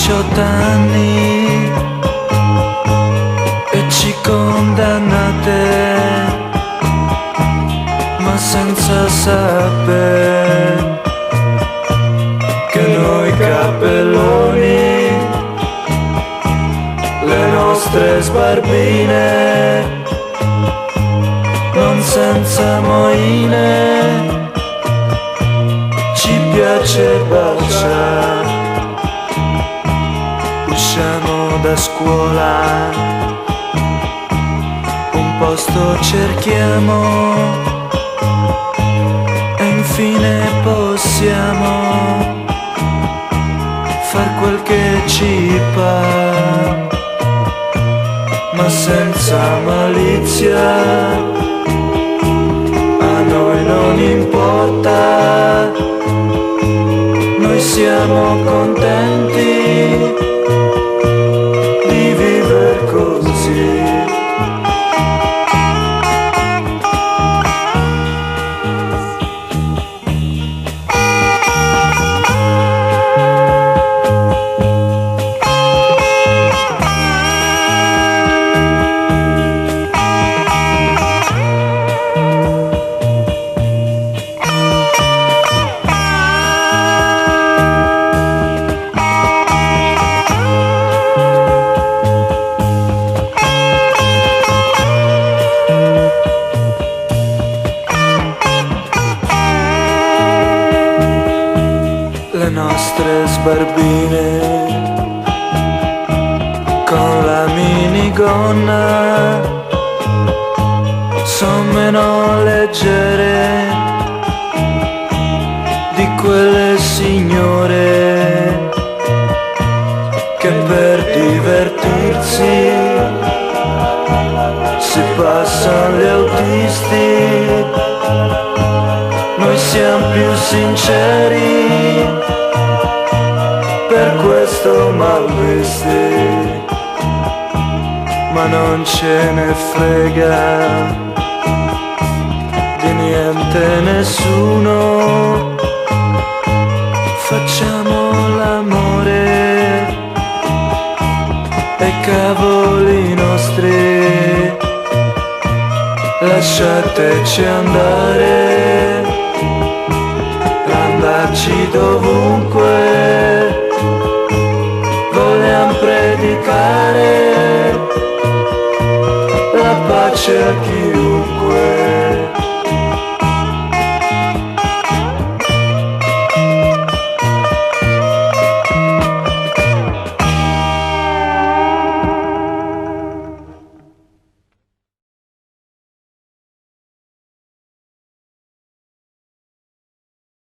18 anni e ci condannate, ma senza sapere che noi cappelloni, le nostre sbarbine, non senza moine, ci piace baciare. Usciamo da scuola, un posto cerchiamo e infine possiamo far quel che ci pare, ma senza malizia, a noi non importa, noi siamo contenti di vivere così. Le nostre sbarbine con la minigonna sono meno leggere di quelle signore che per divertirsi si passano gli autisti. Noi siamo più sinceri, per questo malvesti, ma non ce ne frega di niente nessuno. Facciamo l'amore e cavoli nostri, lasciateci andare, andarci dovunque, vogliamo predicare la pace a chiunque.